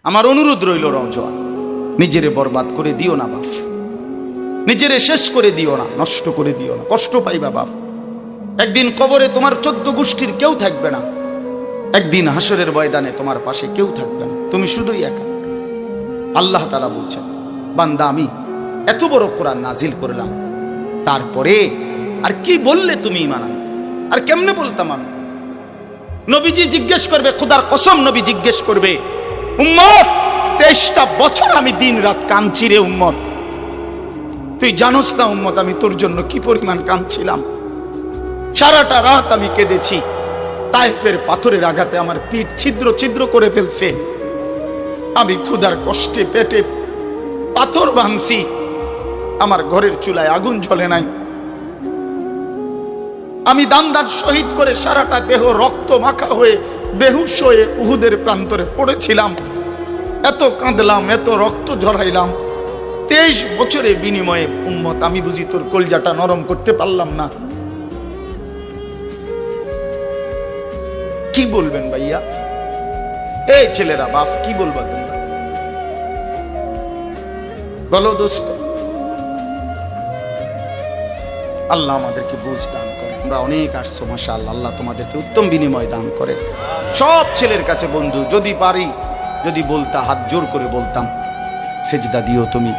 আমার অনুরোধ রইল নওজোয়ান, নিজেরে বরবাদ করে দিও না বাপ, নিজেরে শেষ করে দিও না, নষ্ট করে দিও না, কষ্ট পাইবা বাপ। একদিন কবরে তোমার 14 গোষ্ঠীর কেউ থাকবে না, একদিন হাসরের ময়দানে তোমার পাশে কেউ থাকবে না, তুমি শুধুই একা। আল্লাহ তাআলা বলছেন, বান্দা আমি এত বড় কোরআন নাজিল করলাম, তারপরে আর কি বললে তুমি ঈমান আনতে? আর কেমনে বলতাম আমি? নবীজি জিজ্ঞেস করবে, খোদার কসম নবী জিজ্ঞেস করবে, উম্মত 23টা বছর আমি দিন রাত কাঁদছি রে উম্মত, তুই জানোস না উম্মত আমি তোর জন্য কি পরিমাণ কাঁদছিলাম। সারাটা রাত আমি কেঁদেছি, তায়েফের পাথরের আঘাতে আমার পিঠ ছিদ্র ছিদ্র করে ফেলছে, আমি ক্ষুধার কষ্টে পেটে পাথর ভাঙছি, আমার ঘরের চুলায় আগুন জ্বলে নাই, আমি দান্দার শহীদ করে সারাটা দেহ রক্ত মাখা হয়ে বেহুশ হয়ে উহুদের প্রান্তরে পড়েছিলাম, এত কাঁদলাম, এত রক্ত ঝরাইলাম, 23 বছরের বিনিময়ে উম্মত আমি বুঝি তোর কলজাটা নরম করতে পারলাম না। কি বলবেন ভাইয়া? এই ছেলেরা বাপ কি বলবা তোমরা? বলো দোস্ত। আল্লাহ আমাদেরকে বুঝ দান করে। আমরা অনেক আসছো মাশাআল্লাহ, আল্লাহ তোমাদেরকে উত্তম বিনিময় দান করে। সব ছেলের কাছে বন্ধু, যদি পারি, যদি বলতা, হাত জোর করে বলতাম, সেজদা দিও তুমি,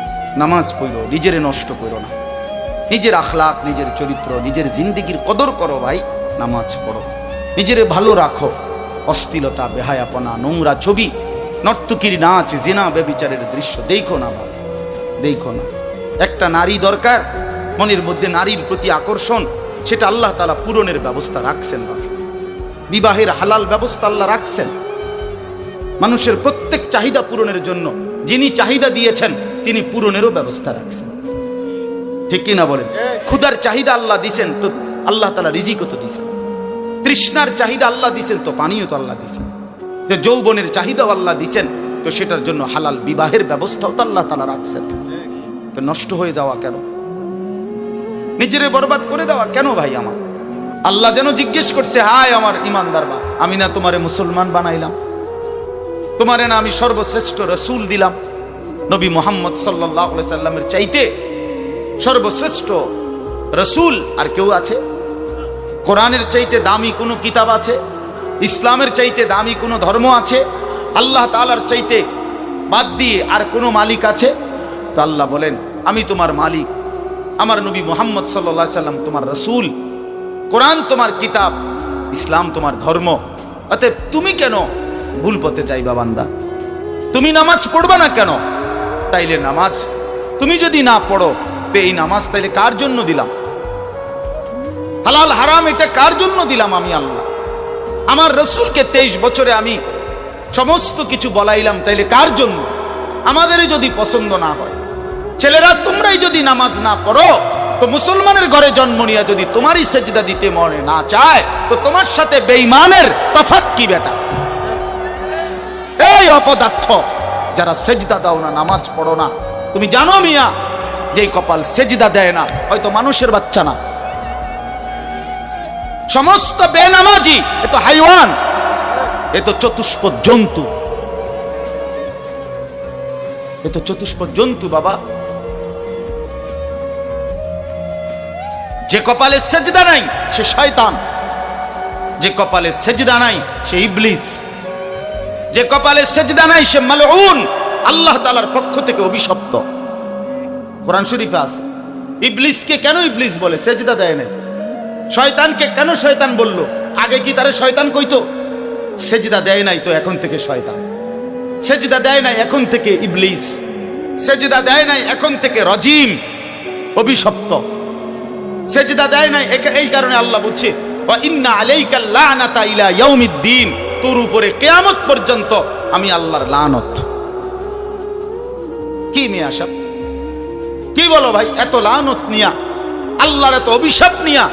নামাজ পড়ো, নিজেরে নষ্ট করো না, নিজের আখলাক, নিজের চরিত্র, নিজের জিন্দেগির কদর করো ভাই, নামাজ পড়ো, নিজেরে ভালো রাখো। অশ্লীলতা, বেহায়াপনা, নোংরা ছবি, নর্তকীর নাচ, জিনা, ব্যভিচারের দৃশ্য দেখো না ভাই, দেখো না। একটা নারী দরকার, মনের মধ্যে নারীর প্রতি আকর্ষণ, সেটা আল্লাহ তাআলা পূরণের ব্যবস্থা রাখছেন ভাই। বিবাহের হালাল ব্যবস্থা আল্লাহ রাখছেন, মানুষের প্রত্যেক চাহিদা পূরণের জন্য যিনি চাহিদা দিয়েছেন তিনি পূরণেরও ব্যবস্থা রাখছেন, ঠিক কি না বলেন? ক্ষুধার চাহিদা আল্লাহ দিছেন, তো আল্লাহ তাআলা রিজিকও তো দিছেন। তৃষ্ণার চাহিদা আল্লাহ দিছেন, তো পানিও তো আল্লাহ দিছেন। যে যৌবনের চাহিদাও আল্লাহ দিছেন, তো সেটার জন্য হালাল বিবাহের ব্যবস্থাও তো আল্লাহ তাআলা রাখছেন। তো নষ্ট হয়ে যাওয়া কেন? নিজেরে বরবাদ করে দেওয়া কেন ভাই? আমার আল্লাহ যেন জিজ্ঞেস করছে, হায় আমার ইমানদার বা, আমি না তোমারে মুসলমান বানাইলাম, তোমারে না আমি সর্বশ্রেষ্ঠ রাসূল দিলাম, নবী মুহাম্মদ সাল্লাল্লাহু আলাইহি সাল্লামের চাইতে সর্বশ্রেষ্ঠ রাসূল আর কেউ আছে? কোরআনের চাইতে দামি কোনো কিতাব আছে? ইসলামের চাইতে দামি কোনো ধর্ম আছে? আল্লাহ তাআলার চাইতে বাদ দিয়ে আর কোনো মালিক আছে? তো আল্লাহ বলেন, আমি তোমার মালিক, আমার নবী মুহাম্মদ সাল্লাল্লাহু আলাইহি সাল্লাম তোমার রাসূল, কোরআন তোমার কিতাব, ইসলাম তোমার ধর্ম। অতএব তুমি কেন ভুল পথে যাইবা বান্দা? তুমি নামাজ পড়বা না কেন? তাইলে নামাজ তুমি যদি না পড়ো, তো এই নামাজ তাইলে কার জন্য দিলাম? হালাল হারাম এটা কার জন্য দিলাম? আমি আল্লাহ। আমার রাসূলকে 23 বছরে আমি সমস্ত কিছু বলাইলাম, তাইলে কার জন্য? আমাদেরই যদি পছন্দ না হয়, ছেলেরা তোমরাই যদি নামাজ না পড়ো, তো মুসলমানের ঘরে জন্ম নিয়ে যদি তোমারই সেজদা দিতে মনে না চায়, তো তোমার সাথে বেঈমানের তফাৎ কি বেটা? এই অপদার্থ যারা সেজদা দাও না, নামাজ পড়ো না, তুমি জানো মিয়া, যেই কপাল সেজদা দেয় না, হয়তো মানুষের বাচ্চা না, সমস্ত বেনামাজি এ তো হাইওয়ান, এ তো চতুষ্পদ জন্তু, এ তো চতুষ্পদ জন্তু বাবা। যে কপালে সেজদা নাই সে শয়তান, যে কপালে সেজদা নাই সে ইবলিস, যে কপালে সেজদা নাই সে মালউন, আল্লাহ তাআলার পক্ষ থেকে অভিশপ্ত। কোরআন শরীফে আছে। ইবলিসকে কেন ইবলিস বলে? সেজদা দেয় না। শয়তানকে কেন শয়তান বলল? আগে কি তারে শয়তান কইতো? সেজদা দেয় নাই, তো এখন থেকে শয়তান। সেজদা দেয় নাই, এখন থেকে ইবলিস। সেজদা দেয় নাই, এখন থেকে রজিম, অভিশপ্ত। সেজদা দেয় নাই, এই কারণে আল্লাহ বলছে, ওয়া ইন্না আলাইকাল লানাতা ইলা ইয়াউমিদ্দিন, তোর উপরে কিয়ামত পর্যন্ত আমি আল্লাহর লানত। কি মিয়া সাহেব, কি বলো ভাই? এত লানত নিয়া, আল্লাহর এত অভিশাপ নিয়া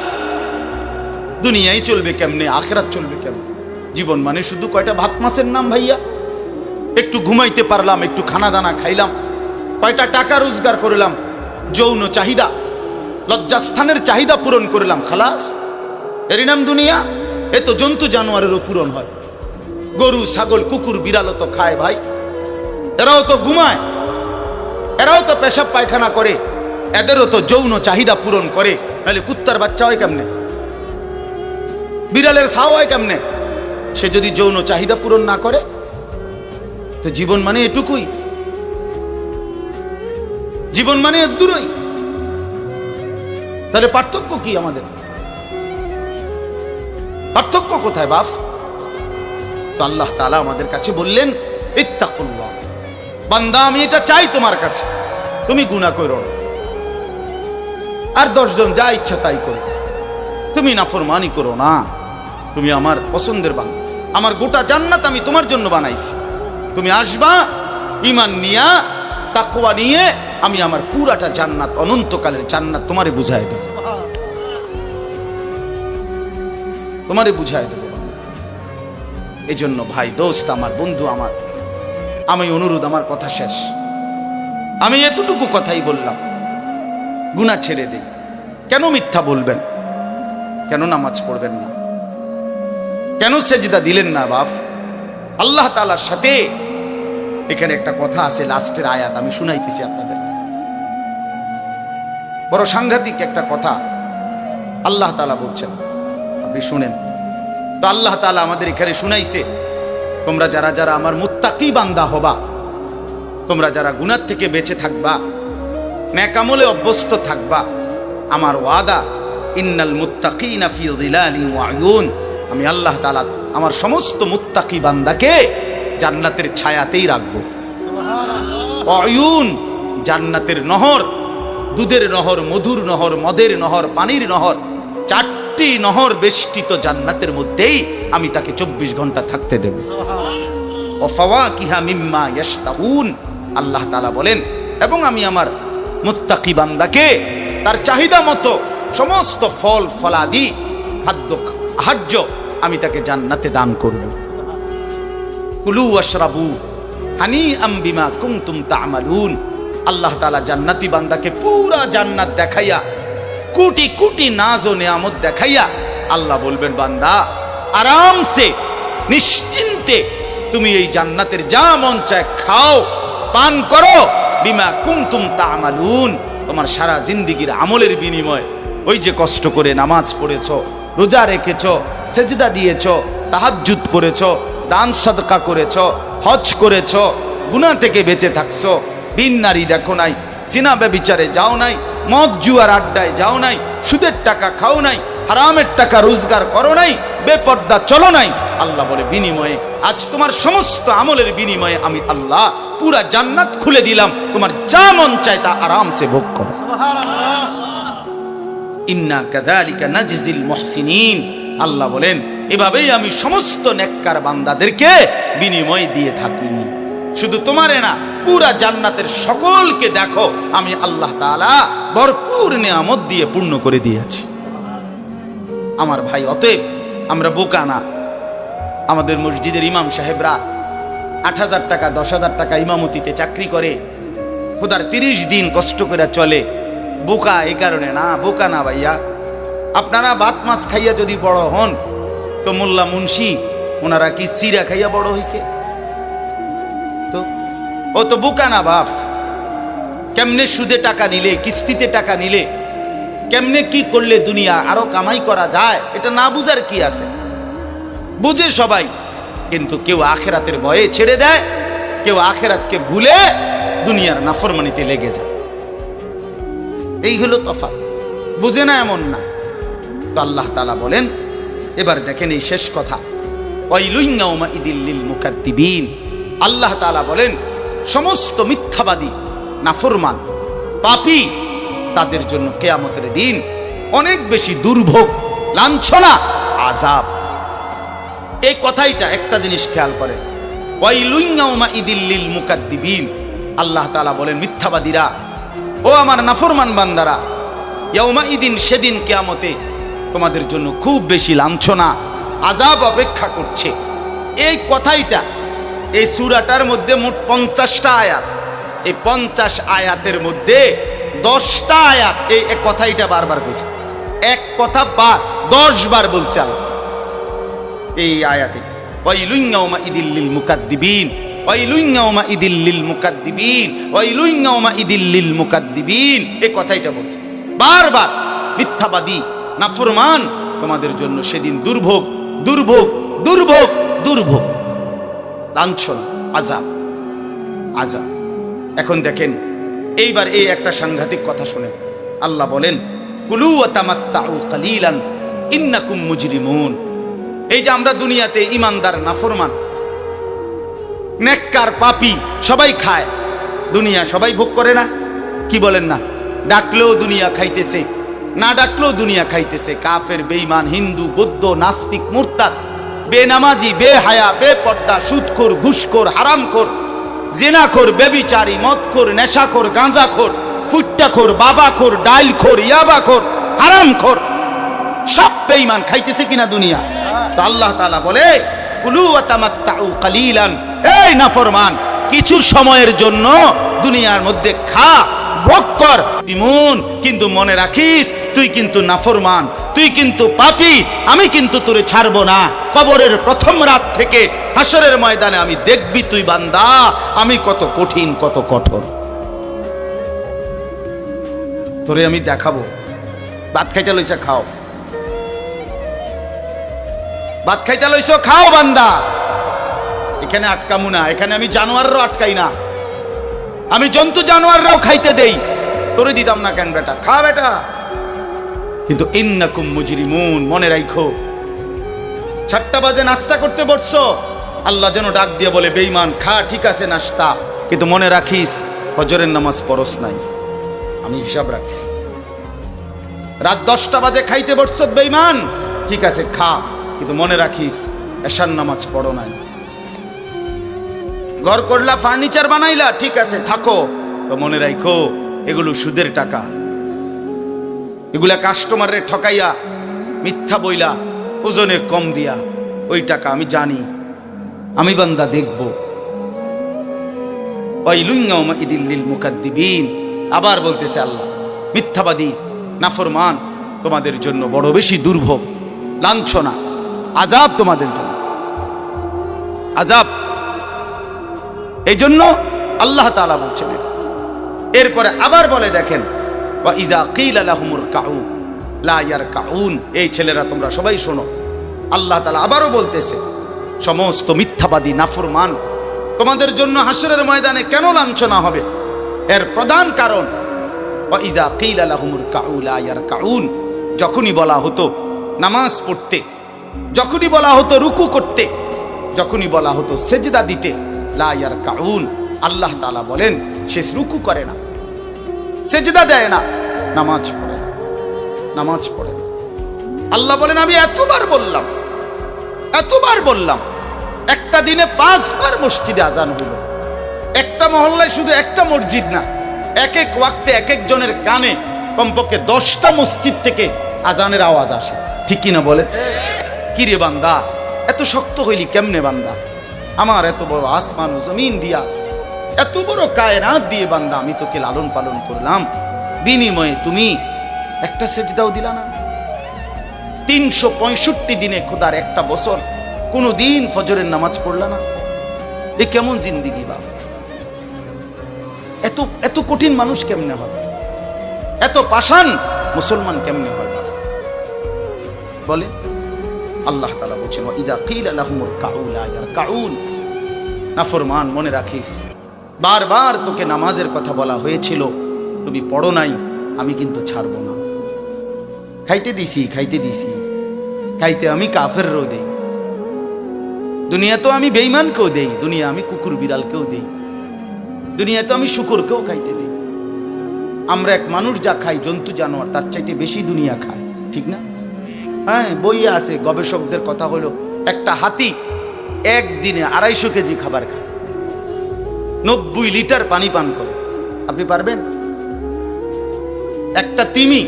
দুনিয়ায় চলবে কেমনে? আখিরাত চলবে কেমনে? জীবন মানে শুধু কয়টা ভাত মাছের নাম ভাইয়া? একটু ঘুমাইতে পারলাম, একটু খানা দানা খাইলাম, কয়টা টাকা রোজগার করলাম, যৌন চাহিদা, লজ্জাস্থানের চাহিদা পূরণ করলাম, খালাস, এরই নাম দুনিয়া? এ তো জন্তু জানোয়ারেরও পূরণ হয়। গরু, ছাগল, কুকুর, বিড়ালও তো খায় ভাই। এরাও তো ঘুমায়, এরাও তো পেশাব পায়খানা করে, এদেরও তো যৌন চাহিদা পূরণ করে। নাহলে কুত্তার বাচ্চা হয় কেমনে, বিড়ালের ছাও হয় কেমনে? সে যদি যৌন চাহিদা পূরণ না করে, তো জীবন মানে এটুকুই, জীবন মানে দূরই। তাহলে পার্থক্য কি আমাদের? পার্থক্য কোথায় বাপ? তো আল্লাহ তাআলা আমাদের কাছে বললেন, ইত্তাকুল্লাহ, বান্দা আমি এটা চাই তোমার কাছে, তুমি গুনাহ করো না, আর 10 জন যা ইচ্ছা তাই করো, তুমি নাফরমানি করো না, তুমি আমার পছন্দের বান্দা, আমার গোটা জান্নাত আমি তোমার জন্য বানাইছি, তুমি আসবা ঈমান নিয়া, তাকওয়া নিয়ে, আমি আমার পুরাটা জান্নাত, অনন্তকালের জান্নাত তোমারে বুঝাই দেব, তোমারে বুঝাই দেব। এই জন্য ভাই, দোস্ত আমার, বন্ধু আমার, আমি অনুরোধ, আমার কথা শেষ, আমি এতটুকু কথাই বললাম, গুনাহ ছেড়ে দিন। কেন মিথ্যা বলবেন? কেন নামাজ পড়বেন না? কেন সেজদা দিলেন না বাপ? আল্লাহ তাআলার সাথে এখানে একটা কথা আছে, লাস্টের আয়াত আমি শুনাইতেছি আপনাদের, বড় সাংঘাতিক একটা কথা আল্লাহ তাআলা বলছেন, আপনি শুনেন। তো আল্লাহ তাআলা আমাদের এখানে শুনাইছে, তোমরা যারা যারা আমার মুত্তাকি বান্দা হবা, তোমরা যারা গুনাহ থেকে বেঁচে থাকবা, নেক আমলে অভ্যস্ত থাকবা, আমার ওয়াদা, ইন্নাল মুত্তাকিনা ফি যিলালিন ওয়া উয়ুন, আমি আল্লাহ তাআলা আমার সমস্ত মুত্তাকি বান্দাকে জান্নাতের ছায়াতেই রাখবো। সুবহানাল্লাহ। উয়ুন, জান্নাতের নহর, দুধের নহর, মধুর নহর, মদের নহর, পানির নহর, 4টি নহর বেষ্টিত জান্নাতের মধ্যেই আমি তাকে 24 ঘন্টা থাকতে দেব। সুবহানাল্লাহ। ওয়া ফাওয়াকিহা মিম্মা ইয়াশতাহুন, আল্লাহ তাআলা বলেন, এবং আমি আমার মুত্তাকি বান্দাকে তার চাহিদা মতো সমস্ত ফল ফলাদি, খাদ্য আহার্য আমি তাকে জান্নাতে দান করব। কুলু ওয়াশরাবু হানিআম বিমা কুনতুম তা'মালুন, আল্লাহ তাআলা জান্নাতি বান্দাকে পুরা জান্নাত দেখাইয়া, কোটি কোটি নাজ ও নিয়ামত দেখাইয়া আল্লাহ বলবেন, বান্দা আরামসে নিশ্চিন্তে তুমি এই জান্নাতের যা মন চায় খাও, পান করো, বিমা কুনতুম তা'মালুন, তোমার সারা জিন্দেগীর আমলের বিনিময়, ওই যে কষ্ট করে নামাজ পড়েছো, রোজা রেখেছো, সেজদা দিয়েছো, তাহাজ্জুদ পড়েছো, দান সাদকা করেছো, হজ করেছো, গুনাহ থেকে বেঁচে থাকছো, বিন নারী দেখো নাই, জিনা ব্যভিচারে যাও নাই, মদ জুয়ার আড্ডায় যাও নাই, সুদের টাকা খাও নাই, হারামের টাকা রোজগার করো নাই, বেপর্দা চলো নাই, আল্লাহ বলে বিনিময়ে আজ তোমার সমস্ত আমলের বিনিময়ে আমি আল্লাহ পুরা জান্নাত খুলে দিলাম, তোমার যা মন চায় তা আরামসে ভোগ করো। সুবহানাল্লাহ। ইন্না কাযালিকা নাজজিল মুহসিনিন, আল্লাহ বলেন এভাবেই আমি সমস্ত নেককার বান্দাদেরকে বিনিময় দিয়ে থাকি। শুধু তোমারে না, পুরা জান্নাতের সকলকে দেখো আমি আল্লাহ তাআলা ভরপুর নিয়ামত দিয়ে পূর্ণ করে দিয়েছি। আমার ভাই, অতএব আমরা বোকা না। আমাদের মসজিদের ইমাম সাহেবরা 8,000 টাকা 10,000 টাকা ইমামতিতে চাকরি করে, খোদার 30 দিন কষ্ট করে চলে। বোকা এই কারণে না, বোকা না ভাইয়া। আপনারা ভাত মাছ খাইয়া যদি বড় হন, তো মোল্লা মুন্সি ওনারা কি সিরা খাইয়া বড় হয়েছে? তো ও তো বোকা না বাপ। কেমনে সুদে টাকা নিলে, কিস্তিতে টাকা নিলে, কেমনে কি করলে দুনিয়া আরো কামাই করা যায়, এটা না বুঝার কি আছে? বুঝে সবাই, কিন্তু কেউ আখেরাতের ভয়ে ছেড়ে দেয়, কেউ আখেরাতকে ভুলে দুনিয়ার নাফরমানিতে লেগে যায়। এই হলো তফাৎ। বুঝে না এমন না। তো আল্লাহ তাআলা বলেন, এবার দেখেন এই শেষ কথা, ওয়াইলুন ইয়াউমাইদিল লিল মুকাদ্দিবিন, আল্লাহ তাআলা বলেন সমস্ত মিথ্যাবাদী, নাফরমান, পাপী, তাদের জন্য কিয়ামতের দিন অনেক বেশি দুর্ভোগ, লাঞ্ছনা, আযাব। এই কথাইটা একটা জিনিস খেয়াল করেন, ওয়াইলুন ইয়াউমাইদিল লিল মুকাদ্দিবিন, আল্লাহ তাআলা বলেন মিথ্যাবাদীরা, ও আমার নাফরমান বান্দারা, ইয়াউমাইদিন, সেদিন কিয়ামতে তোমাদের জন্য খুব বেশি লাঞ্ছনা, আযাব অপেক্ষা করছে। এই কথাইটা এই সূরাটার মধ্যে মোট 50টা আয়াত। এই 50 আয়াতের মধ্যে 10টা আয়াত এই কথাইটা বারবার কইছে। এক কথা 10 বার বলছে আল্লাহ এই আয়াতে, ওয়াইলুন ইয়াউমাইদিল লিল মুকাদ্দিবিন, ওয়াইলুন ইয়াউমাইদিল লিল মুকাদ্দিবিন, ওয়াইলুন ইয়াউমাইদিল লিল মুকাদ্দিবিন, এই কথাইটা বলছে বারবার। মিথ্যাবাদী নাফরমান, তোমাদের জন্য সেদিন দুর্ভোগ, দুর্ভোগ, দুর্ভোগ, দুর্ভোগ, লাঞ্ছনা, আযাব, আযাব। এখন দেখেন এইবার এই একটা সাংঘাতিক কথা শুনেন। আল্লাহ বলেন কুলু ওয়া তামাত্তাউ কালিলান ইন্নাকুম মুজরিমুন। এই যে আমরা দুনিয়াতে ইমানদার নাফরমান নেককার পাপী সবাই খায়, দুনিয়া সবাই ভোগ করে না? কি বলেন না? ডাকলেও দুনিয়া খাইতেছে, না ডাকলেও দুনিয়া খাইতেছে। কাফের, বেঈমান, হিন্দু, বৌদ্ধ, নাস্তিক, মুরতাদ, বেনামাজি, বেহায়া, বেপর্দা, সুদখোর, ঘুষখোর, হারামখোর, জিনাখোর, ব্যভিচারী, মদখোর, নেশাখোর, গাঁজাখোর, ফুট্টাখোর, বাবাখোর, ডাইলখোর, ইয়াবাখোর, হারামখোর, সব বেঈমান খাইতেছে কিনা দুনিয়া? তো আল্লাহ তাআলা বলে কুলু ওয়া তামাত্তাউ কালিলান, এই নাফরমান কিছু সময়ের জন্য দুনিয়ার মধ্যে খা, ভোগ কর, ইমুন, কিন্তু মনে রাখিস তুই কিন্তু নাফরমান, তুই কিন্তু পাপী, আমি কিন্তু তোরে ছাড়বো না। কবরের প্রথম রাত থেকে হাসরের ময়দানে আমি দেখবি তুই বান্দা আমি কত কঠিন, কত কঠোর, তোরে আমি দেখাবো। ভাত খাইতে লইছে খাও, ভাত খাইতে লইছো খাও বান্দা, এখানে আটকামু না। এখানে আমি জানোয়াররাও আটকাই না, আমি জন্তু জানোয়াররাও খাইতে দেই, তোরে দিতাম না কেন বেটা, খা বেটা। কিন্তু ইন্নাকুম মুজরিমুন, মনে রাখো 7টা বাজে নাস্তা করতে বসছো, আল্লাহ যেন ডাক দিয়ে বলে বেঈমান খা, ঠিক আছে নাস্তা, কিন্তু মনে রাখিস ফজরের নামাজ পড়স নাই, আমি হিসাব রাখছি। রাত 10টা বাজে খাইতে বসছো বেঈমান, ঠিক আছে খা, কিন্তু মনে রাখিস এশার নামাজ পড়ো নাই। ঘর করলা, ফার্নিচার বানাইলা, ঠিক আছে থাকো, তো মনে রাখো এগুলো সুদের টাকা, এগুলা কাস্টমারে ঠকাইয়া মিথ্যা বইলা ওজনে কম দিয়া ওই টাকা আমি জানি, আমি বান্দা দেখব। ওয়াইলুন ইয়াউমাইদিল লিল মুকাদ্দিবিন, আবার বলতেছে আল্লাহ মিথ্যাবাদী নাফরমান তোমাদের জন্য বড় বেশি দুর্ভোগ, লাঞ্ছনা, আযাব তোমাদের জন্য, আযাব। এই জন্য আল্লাহ তাআলা বলছেন। এরপরে আবার বলে দেখেন ওয়া ইযা কিলা লাহুমুর কাউ লা ইয়ারকাউন, এই ছেলেরা তোমরা সবাই শোনো, আল্লাহ তাআলা আবারও বলতেছে সমস্ত মিথ্যাবাদী নাফরমান তোমাদের জন্য হাসরের ময়দানে কেন লাঞ্ছনা হবে, এর প্রধান কারণ ওয়া ইযা কিলা লাহুমুর কাউ লা ইয়ারকাউন, যখনই বলা হতো নামাজ পড়তে, যখনই বলা হতো রুকু করতে, যখনই বলা হতো সেজদা দিতে, লা ইয়ারকাউন, আল্লাহ তাআলা বলেন সে রুকু করে না, সেজদা দেয় না, নামাজ পড়ে না, নামাজ পড়ে না। আল্লাহ বলেন আমি এতবার বললাম, এতবার বললাম, একটা দিনে 5 বার মসজিদে আজান হইল, একটা মহল্লায় শুধু একটা মসজিদ না, এক এক ওয়াক্তে এক একজনের কানে কমপক্ষে 10টা মসজিদ থেকে আজানের আওয়াজ আসে, ঠিক কিনা বলে? কি রে বান্দা এত শক্ত হইলি কেমনে বান্দা, আমার এত বড় আসমান ও জমিন দিয়া, এত বড় কায়নাত দিয়ে বান্দা আমি তোকে লালন পালন করলাম, বিনিময়ে তুমি একটা সেজদাও দিলা না। 365 দিনে খোদার একটা বছর কোনো দিন ফজরের নামাজ পড়লা না, এ কেমন জিন্দিগি বাপ? এত এত কঠিন মানুষ কেমনে হবে, এত পাষাণ মুসলমান কেমনে হয় বলে? আল্লাহ তাআলা বলেন ওয়া ইযা কিলা লাহুমুর কাউ লা ইয়ারকাউন, নাফরমান মনে রাখিস বারবার তোকে নামাজের কথা বলা হয়েছিল, তুমি পড়ো নাই, আমি কিন্তু ছাড়বো না। খাইতে দিছি, খাইতে দিছি, খাইতে আমি কাফেরও দেই, দুনিয়া তো আমি বেঈমানকেও দেই, দুনিয়া আমি কুকুর বিড়ালকেও দেই, দুনিয়া তো আমি শুকরকেও খাইতে দেই। আমরা এক মানুষ যা খাই জন্তু জানোয়ার তার চাইতে বেশি দুনিয়া খায়, ঠিক না? হ্যাঁ, বইয়ে আছে, গবেষকদের কথা হলো একটা হাতি একদিনে 250 কেজি খাবার খায়, 90 লিটার পানি পান করে, আপনি পারবেন? একটা তিমি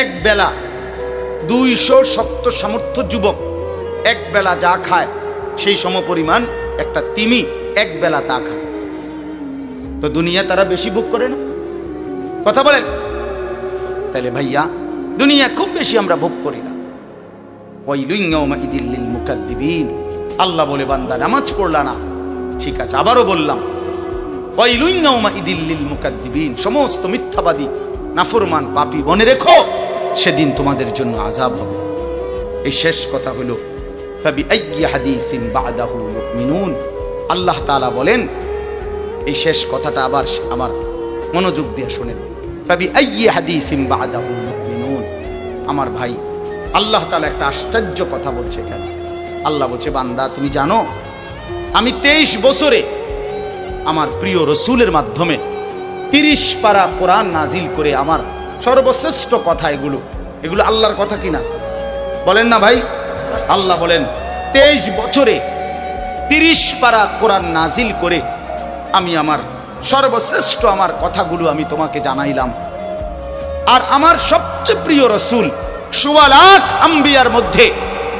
এক বেলা 200 শক্ত সামর্থ্য যুবক এক বেলা যা খায় সেই সমপরিমাণ একটা তিমি এক বেলা তা খায়, তো দুনিয়া তারা বেশি ভোগ করে না? কথা বলেন। তাহলে ভাইয়া দুনিয়া খুব বেশি আমরা ভোগ করি না। ওয়াইলুন ইয়াউমাইদিল লিল মুকাদ্দিবিন, আল্লাহ বলে বান্দা নামাজ পড়লা না, ঠিক আছে, আবারও বললাম, ওয়াইলুন ইয়াউমাইদিল লিল মুকাদ্দিবিন, সমস্ত মিথ্যাবাদী নাফরমান পাপী মনে রেখো, সেদিন তোমাদের জন্য আযাব হবে। এই শেষ কথা হলো ফাবিআইয়ি হাদিসিন বা'দাহু ইউমিনুন। আল্লাহ তাআলা বলেন, এই শেষ কথাটা আবার আমার মনোযোগ দিয়ে শুনেন, ফাবিআইয়ি হাদিসিন বা'দাহু ইউমিনুন। আমার ভাই, আল্লাহ তাআলা একটা আশ্চর্য কথা বলছে এখানে। আল্লাহ বলছে, বান্দা তুমি জানো আমি 23 বছরে আমার প্রিয় রসুলের মাধ্যমে 30 পারা কোরআন নাজিল করে আমার সর্বশ্রেষ্ঠ কথা এগুলো আল্লাহর কথা কিনা? বলেন না ভাই? আল্লাহ বলেন 23 বছরে 30 পারা কোরআন নাজিল করে আমি আমার সর্বশ্রেষ্ঠ আমার কথাগুলো আমি তোমাকে জানাইলাম। আর আমার সবচেয়ে প্রিয় রসুল 1.25 লাখ আম্বিয়ার মধ্যে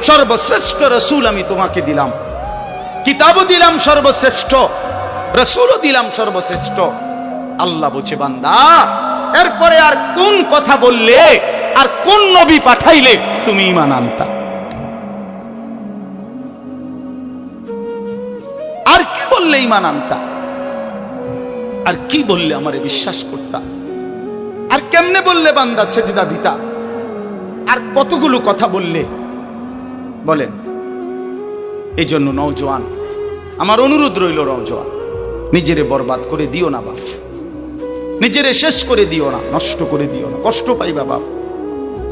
সর্বশ্রেষ্ঠ রসুল আমি তোমাকে দিলাম, কিতাবও দিলাম সর্বশ্রেষ্ঠ, রসুলও দিলাম সর্বশ্রেষ্ঠ। আল্লাহ বলছে, বান্দা এরপরে আর কোন কথা বললে, আর কোন নবী পাঠাইলে তুমি ঈমান আনতা? আর কি বললে ঈমান আনতা? আর কি বললে আমারে বিশ্বাস করতা? আর কেমনে বললে বান্দা সেজদা দিতা? আর কতগুলো কথা বললে? বলেন। এই জন্য নওজোয়ান, আমার অনুরোধ রইল, নওজোয়ান নিজেরে বরবাদ করে দিও না বাপ, নিজেরে শেষ করে দিও না, নষ্ট করে দিও না, কষ্ট পাইবা বাপ।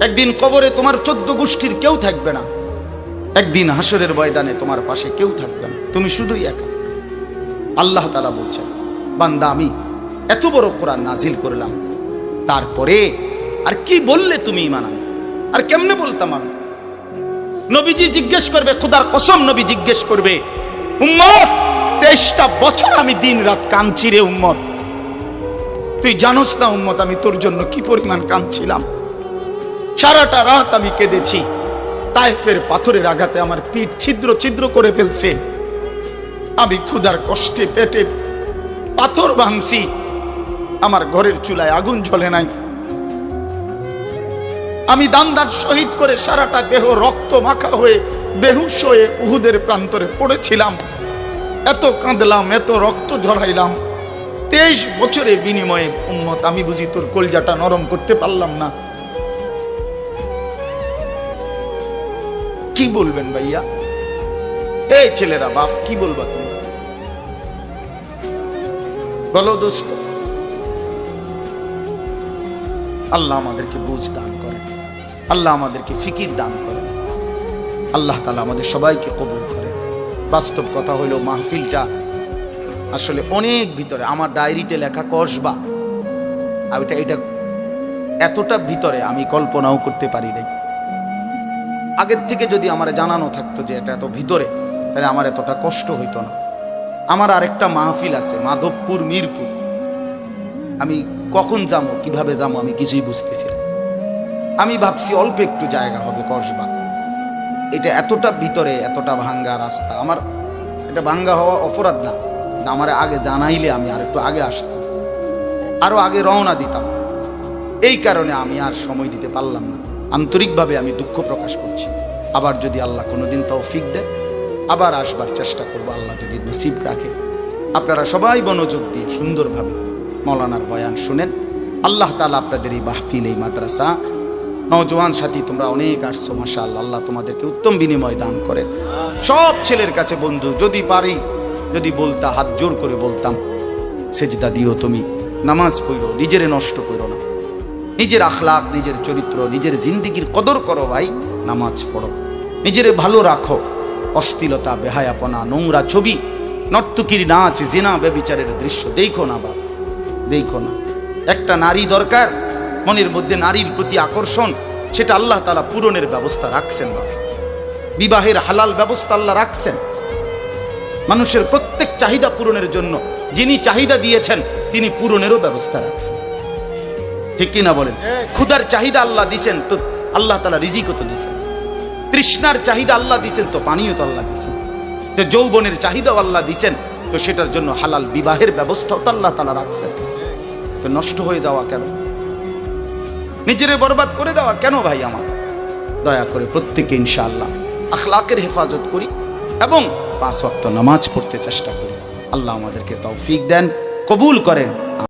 একদিন কবরে তোমার 14 গোষ্ঠীর কেউ থাকবে না, একদিন হাসরের ময়দানে তোমার পাশে কেউ থাকবে না, তুমি শুধুই একা। আল্লাহ তাআলা বলছেন, বান্দা আমি এত বড় কোরআন নাজিল করলাম, তারপরে আর কি বললে তুমি ঈমান আনবে? আর কেমনে বলতাম আমি? নবীজি জিজ্ঞেস করবে, খোদার কসম নবী জিজ্ঞেস করবে, উম্মত 23টা বছর আমি দিন রাত কাঁদছি রে উম্মত, তুই জানোস না উম্মত আমি তোর জন্য কি পরিমাণ কাঁদছিলাম, সারাটা রাত আমি কেঁদেছি, তায়েফের পাথরের আঘাতে আমার পিঠ ছিদ্র ছিদ্র করে ফেলছে, আমি ক্ষুধার কষ্টে পেটে পাথর ভাঙছি, আমার ঘরের চুলায় আগুন জ্বলে নাই, আমি দান্দার শহীদ করে সারাটা দেহ রক্ত মাখা হয়ে বেহুশ হয়ে উহুদের প্রান্তরে পড়েছিলাম, এত কাঁদলাম, এত রক্ত ঝরাইলাম, 23 বছরের বিনিময়ে উম্মত আমি বুঝি তোর কলজাটা নরম করতে পারলাম না? কি বলবেন ভাইয়া? এই ছেলেরা বাপ কি বলবা তুমি? বলো দোস্ত। আল্লাহ আমাদেরকে বুঝ দান করেন, আল্লাহ আমাদেরকে ফিকির দান করেন, আল্লাহ তাআলা আমাদের সবাইকে কবুল করেন। বাস্তব কথা হলো মাহফিলটা আসলে অনেক ভিতরে, আমার ডায়েরিতে লেখা কসবা, এটা এতটা ভিতরে আমি কল্পনাও করতে পারি নাই। আগের থেকে যদি আমার জানানো থাকতো যে এটা এত ভিতরে, তাহলে আমার এতটা কষ্ট হইতো না। আমার আরেকটা মাহফিল আছে মাধবপুর, মিরপুর, আমি কখন যাবো, কিভাবে যাবো আমি কিছুই বুঝতেছি না। আমি ভাবছি অল্প একটু জায়গা হবে কসবা, এটা এতটা ভিতরে, এতটা ভাঙ্গা রাস্তা, আমার এটা ভাঙ্গা হওয়া অপরাধ না, আমার আগে জানাইলে আমি আর একটু আগে আসতাম, আরো আগে রওনা দিতাম। এই কারণে আমি আর সময় দিতে পারলাম না। আন্তরিকভাবে আমি দুঃখ প্রকাশ করছি। আবার যদি আল্লাহ কোনোদিন তৌফিক দেয় আবার আসবার চেষ্টা করব, আল্লাহ যদি নসিব রাখে। আপনারা সবাই মনোযোগ দিয়ে সুন্দরভাবে মৌলানার বয়ান শুনেন। আল্লাহ তাআলা আপনাদের এই মাহফিল, এই মাদ্রাসা, নওজোয়ান সাথী তোমরা অনেক আসছো, মাশাআল্লাহ, আল্লাহ তোমাদেরকে উত্তম বিনিময় দান করেন। সব ছেলের কাছে বন্ধু, যদি পারি, যদি বলতা, হাত জোর করে বলতাম, সেজদা দিও তুমি, নামাজ পড়ো, নিজেরে নষ্ট করো না, নিজের আখলাক, নিজের চরিত্র, নিজের জিন্দিগির কদর করো ভাই, নামাজ পড়ো, নিজেরে ভালো রাখো। অশ্লীলতা, বেহায়াপনা, নোংরা ছবি, নর্তকীর নাচ, জিনা, ব্যভিচারের দৃশ্য দেখো না বাবা, দেখো না। একটা নারী দরকার, মনের মধ্যে নারীর প্রতি আকর্ষণ, সেটা আল্লাহ তাআলা পূরণের ব্যবস্থা রাখছেন বাবা। বিবাহের হালাল ব্যবস্থা আল্লাহ রাখছেন। মানুষের প্রত্যেক চাহিদা পূরণের জন্য যিনি চাহিদা দিয়েছেন তিনি পূরণেরও ব্যবস্থা রাখছেন। ঠিক কিনা বলেন? ক্ষুধার চাহিদা আল্লাহ দিছেন, তো আল্লাহ তাআলা রিজিকও তো দিছেন। তৃষ্ণার চাহিদা আল্লাহ দিছেন, তো পানিও তো আল্লাহ দিছেন। যে যৌবনের চাহিদাও আল্লাহ দিছেন, তো সেটার জন্য হালাল বিবাহের ব্যবস্থাও তো আল্লাহ তাআলা রাখছেন। তো নষ্ট হয়ে যাওয়া কেন? নিজেরে বরবাদ করে দেওয়া কেন ভাই? আমার দয়া করে প্রত্যেকে ইনশাআল্লাহ আখলাকের হেফাজত করি এবং 5 ওয়াক্ত নামাজ পড়তে চেষ্টা করি। আল্লাহ আমাদেরকে তৌফিক দেন, কবুল করেন।